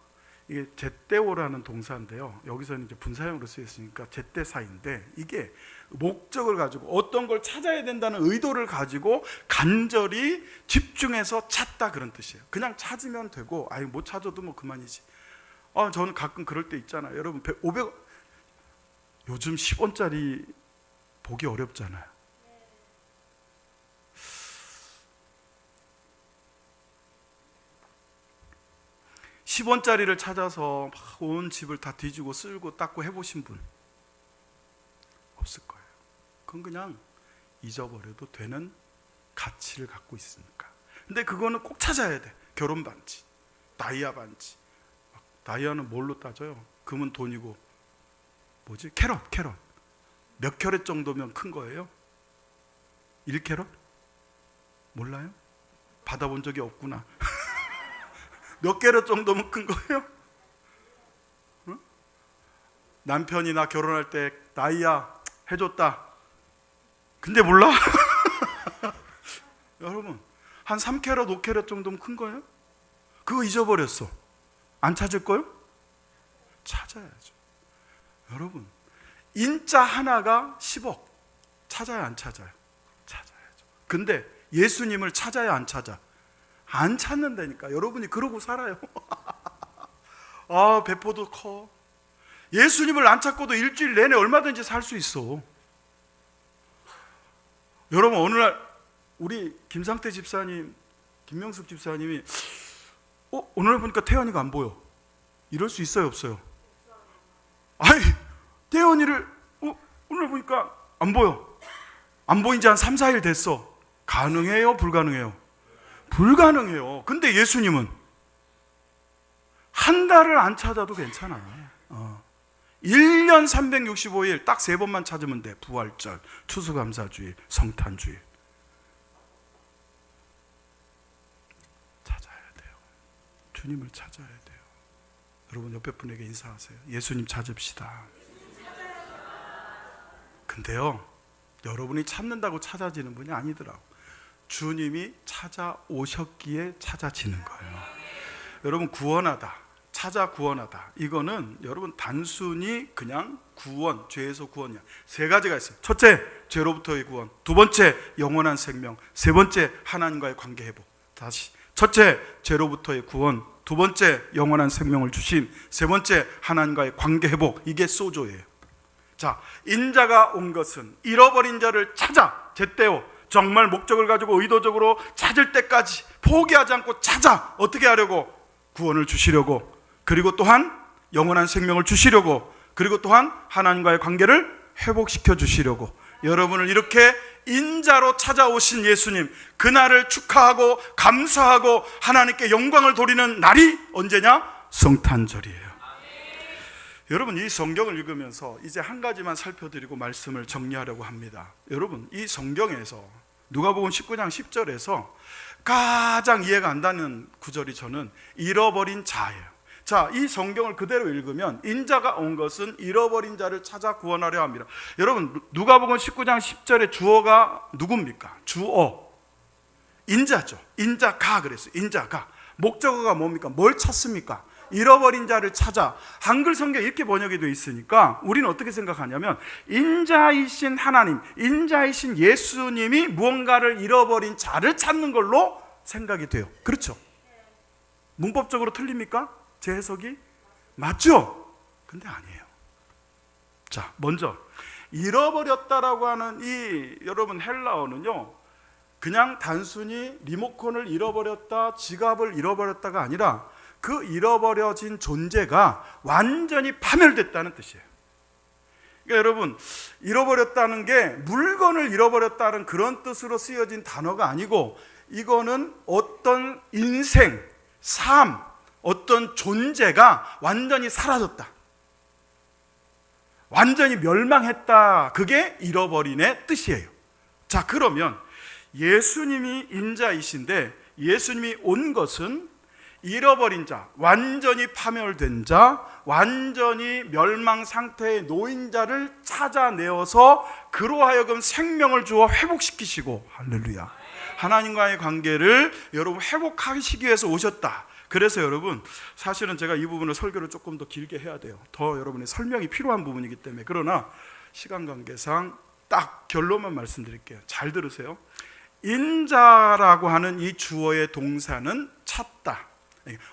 이게 제때오라는 동사인데요. 여기서는 이제 분사형으로 쓰였으니까 제때사인데 이게 목적을 가지고 어떤 걸 찾아야 된다는 의도를 가지고 간절히 집중해서 찾다 그런 뜻이에요. 그냥 찾으면 되고 아니 못 찾아도 뭐 그만이지. 저는 가끔 그럴 때 있잖아요. 여러분 500 요즘 10원짜리 보기 어렵잖아요. (10원짜리를) 찾아서 막 온 집을 다 뒤지고 쓸고 닦고 해보신 분 없을 거예요. 그건 그냥 잊어버려도 되는 가치를 갖고 있으니까. 근데 그거는 꼭 찾아야 돼. 결혼 반지, 다이아 반지. 다이아는 뭘로 따져요? 금은 돈이고 뭐지? 캐럿. 몇 캐럿 정도면 큰 거예요? 1캐럿? 몰라요? 받아본 적이 없구나. 몇 캐럿 정도면 큰 거예요? 응? 남편이 나 결혼할 때 다이아 해줬다. 근데 몰라? 여러분, 한 3캐럿, 5캐럿 정도면 큰 거예요? 그거 잊어버렸어. 안 찾을 거요? 찾아야죠. 여러분, 인자 하나가 10억. 찾아야 안 찾아요? 찾아야죠. 근데 예수님을 찾아야 안 찾아? 안 찾는다니까. 여러분이 그러고 살아요. 아, 배포도 커. 예수님을 안 찾고도 일주일 내내 얼마든지 살 수 있어. 여러분, 어느 날 우리 김상태 집사님, 김명숙 집사님이 오늘 보니까 태연이가 안 보여. 이럴 수 있어요, 없어요? 아니, 태연이를 오늘 보니까 안 보여. 안 보인 지 한 3, 4일 됐어. 가능해요, 불가능해요? 불가능해요. 근데 예수님은 한 달을 안 찾아도 괜찮아. 1년 365일 딱 3번만 찾으면 돼. 부활절, 추수감사주일, 성탄주일. 찾아야 돼요. 주님을 찾아야 돼요. 여러분, 옆에 분에게 인사하세요. 예수님 찾읍시다. 근데요, 여러분이 찾는다고 찾아지는 분이 아니더라고. 주님이 찾아오셨기에 찾아지는 거예요. 여러분, 구원하다, 찾아 구원하다, 이거는 여러분 단순히 그냥 구원, 죄에서 구원이야. 3가지가 있어요. 첫째, 죄로부터의 구원. 2번째, 영원한 생명. 3번째, 하나님과의 관계 회복. 다시, 첫째, 죄로부터의 구원. 2번째, 영원한 생명을 주신. 3번째, 하나님과의 관계 회복. 이게 소조예요. 자, 인자가 온 것은 잃어버린 자를 찾아, 제때요, 정말 목적을 가지고 의도적으로 찾을 때까지 포기하지 않고 찾아. 어떻게 하려고? 구원을 주시려고. 그리고 또한 영원한 생명을 주시려고. 그리고 또한 하나님과의 관계를 회복시켜 주시려고. 여러분을 이렇게 인자로 찾아오신 예수님, 그날을 축하하고 감사하고 하나님께 영광을 돌리는 날이 언제냐? 성탄절이에요. 여러분, 이 성경을 읽으면서 이제 한 가지만 살펴드리고 말씀을 정리하려고 합니다. 여러분, 이 성경에서 누가복음 19장 10절에서 가장 이해가 안 가는 구절이 저는 잃어버린 자예요. 자, 이 성경을 그대로 읽으면 인자가 온 것은 잃어버린 자를 찾아 구원하려 합니다. 여러분, 누가복음 19장 10절의 주어가 누굽니까? 주어 인자죠. 인자가 그랬어요. 인자가. 목적어가 뭡니까? 뭘 찾습니까? 잃어버린 자를 찾아. 한글 성경 이렇게 번역이 되어 있으니까 우리는 어떻게 생각하냐면, 인자이신 하나님, 인자이신 예수님이 무언가를 잃어버린 자를 찾는 걸로 생각이 돼요. 그렇죠? 문법적으로 틀립니까? 제 해석이? 맞죠? 근데 아니에요. 자, 먼저 잃어버렸다라고 하는 이 여러분 헬라어는요, 그냥 단순히 리모컨을 잃어버렸다, 지갑을 잃어버렸다가 아니라 그 잃어버려진 존재가 완전히 파멸됐다는 뜻이에요. 그러니까 여러분, 잃어버렸다는 게 물건을 잃어버렸다는 그런 뜻으로 쓰여진 단어가 아니고, 이거는 어떤 인생, 삶, 어떤 존재가 완전히 사라졌다, 완전히 멸망했다, 그게 잃어버린의 뜻이에요. 자, 그러면 예수님이 인자이신데 예수님이 온 것은 잃어버린 자, 완전히 파멸된 자, 완전히 멸망 상태의 놓인 자를 찾아내어서 그로 하여금 생명을 주어 회복시키시고, 할렐루야, 하나님과의 관계를 여러분 회복하시기 위해서 오셨다. 그래서 여러분, 사실은 제가 이 부분을 설교를 조금 더 길게 해야 돼요. 더 여러분의 설명이 필요한 부분이기 때문에. 그러나 시간 관계상 딱 결론만 말씀드릴게요. 잘 들으세요. 인자라고 하는 이 주어의 동사는 찾다,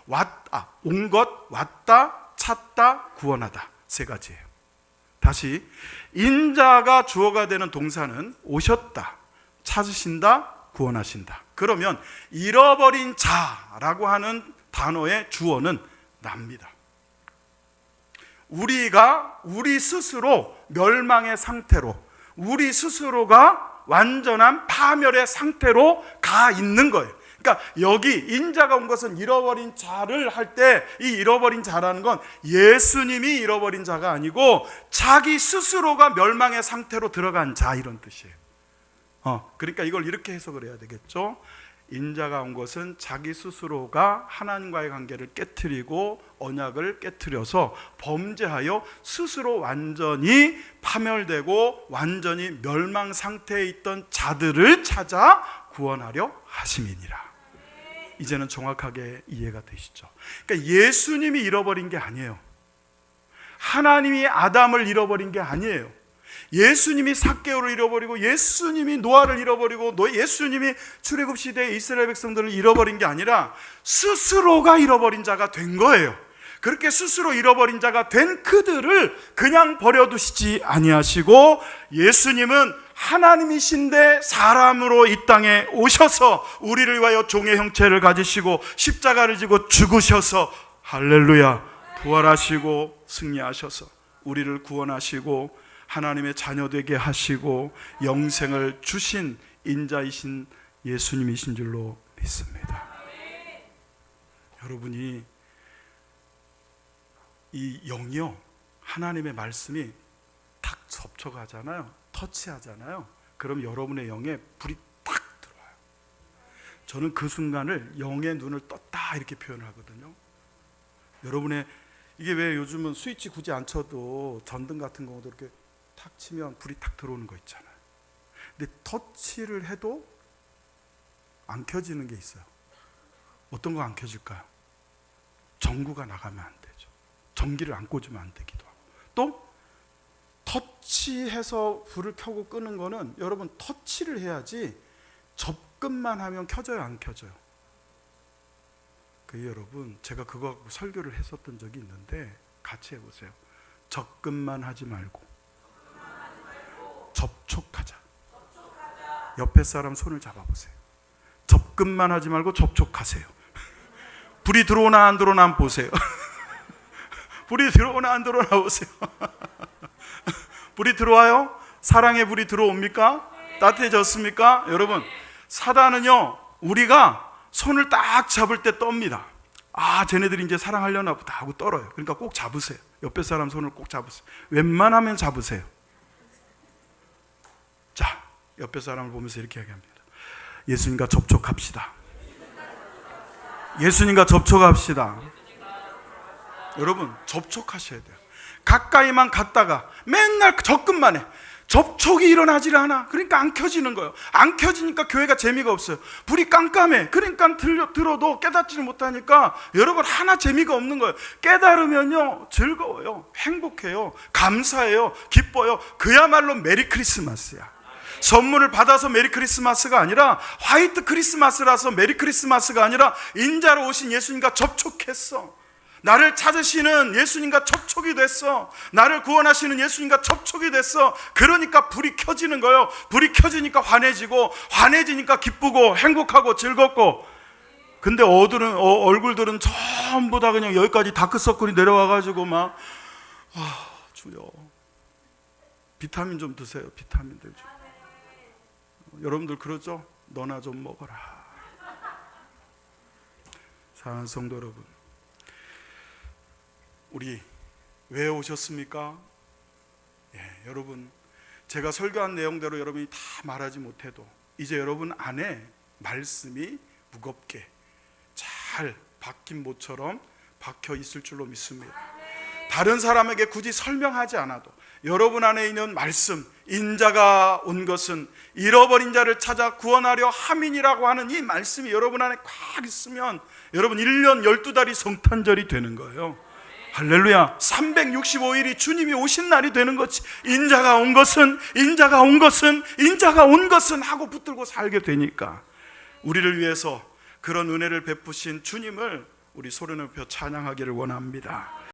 왔다, 온 것, 왔다, 찾다, 구원하다, 3가지예요. 다시, 인자가 주어가 되는 동사는 오셨다, 찾으신다, 구원하신다. 그러면 잃어버린 자라고 하는 단어의 주어는 납니다. 우리가 우리 스스로 멸망의 상태로, 우리 스스로가 완전한 파멸의 상태로 가 있는 거예요. 그러니까 여기 인자가 온 것은 잃어버린 자를 할 때 이 잃어버린 자라는 건 예수님이 잃어버린 자가 아니고 자기 스스로가 멸망의 상태로 들어간 자, 이런 뜻이에요. 그러니까 이걸 이렇게 해석을 해야 되겠죠. 인자가 온 것은 자기 스스로가 하나님과의 관계를 깨트리고 언약을 깨트려서 범죄하여 스스로 완전히 파멸되고 완전히 멸망 상태에 있던 자들을 찾아 구원하려 하심이니라. 이제는 정확하게 이해가 되시죠? 그러니까 예수님이 잃어버린 게 아니에요. 하나님이 아담을 잃어버린 게 아니에요. 예수님이 삭개오를 잃어버리고 예수님이 노아를 잃어버리고 예수님이 출애굽 시대의 이스라엘 백성들을 잃어버린 게 아니라 스스로가 잃어버린 자가 된 거예요. 그렇게 스스로 잃어버린 자가 된 그들을 그냥 버려두시지 아니하시고 예수님은 하나님이신데 사람으로 이 땅에 오셔서 우리를 위하여 종의 형체를 가지시고 십자가를 지고 죽으셔서 할렐루야 부활하시고 승리하셔서 우리를 구원하시고 하나님의 자녀 되게 하시고 영생을 주신 인자이신 예수님이신 줄로 믿습니다. 여러분이 이 영이요, 하나님의 말씀이 탁 접촉하잖아요. 터치하잖아요. 그럼 여러분의 영에 불이 탁 들어와요. 저는 그 순간을 영의 눈을 떴다 이렇게 표현을 하거든요. 여러분의 이게 왜 요즘은 스위치 굳이 안 쳐도 전등 같은 경우도 이렇게 탁 치면 불이 탁 들어오는 거 있잖아요. 근데 터치를 해도 안 켜지는 게 있어요. 어떤 거 안 켜질까요? 전구가 나가면 안 되죠. 전기를 안 꽂으면 안 되기도 하고. 또 터치해서 불을 켜고 끄는 거는 여러분 터치를 해야지 접근만 하면 켜져요, 안 켜져요? 여러분 제가 그거 갖고 설교를 했었던 적이 있는데 같이 해보세요. 접근만 하지 말고 접촉하자. 옆에 사람 손을 잡아보세요. 접근만 하지 말고 접촉하세요. 불이 들어오나 안 들어오나 한번 보세요. 불이 들어오나 안 들어오나 보세요. 불이 들어와요? 사랑의 불이 들어옵니까? 따뜻해졌습니까? 여러분 사단은요 우리가 손을 딱 잡을 때 떱니다. 아 쟤네들이 이제 사랑하려나 보다 하고 떨어요. 그러니까 꼭 잡으세요. 옆에 사람 손을 꼭 잡으세요. 웬만하면 잡으세요. 자, 옆에 사람을 보면서 이렇게 얘기합니다. 예수님과 접촉합시다. 예수님과 접촉합시다. 여러분 접촉하셔야 돼요. 가까이만 갔다가 맨날 접근만 해. 접촉이 일어나질 않아. 그러니까 안 켜지는 거예요. 안 켜지니까 교회가 재미가 없어요. 불이 깜깜해. 그러니까 들어도 깨닫지를 못하니까 여러분 하나 재미가 없는 거예요. 깨달으면요 즐거워요. 행복해요. 감사해요. 기뻐요. 그야말로 메리 크리스마스야. 선물을 받아서 메리 크리스마스가 아니라 화이트 크리스마스라서 메리 크리스마스가 아니라 인자로 오신 예수님과 접촉했어. 나를 찾으시는 예수님과 접촉이 됐어. 나를 구원하시는 예수님과 접촉이 됐어. 그러니까 불이 켜지는 거예요. 불이 켜지니까 환해지고 환해지니까 기쁘고 행복하고 즐겁고. 근데 얼굴들은 전부 다 그냥 여기까지 다크서클이 내려와가지고 막 주여 비타민 좀 드세요. 비타민들 좀. 여러분들 그러죠? 너나 좀 먹어라. 사랑하는 성도 여러분, 우리 왜 오셨습니까? 여러분 제가 설교한 내용대로 여러분이 다 말하지 못해도 이제 여러분 안에 말씀이 무겁게 잘 박힌 모처럼 박혀 있을 줄로 믿습니다. 다른 사람에게 굳이 설명하지 않아도 여러분 안에 있는 말씀, 인자가 온 것은 잃어버린 자를 찾아 구원하려 함이니라고 하는 이 말씀이 여러분 안에 꽉 있으면 여러분 1년 12달이 성탄절이 되는 거예요. 할렐루야. 365일이 주님이 오신 날이 되는 거지. 인자가 온 것은 하고 붙들고 살게 되니까 우리를 위해서 그런 은혜를 베푸신 주님을 우리 소리 높여 찬양하기를 원합니다.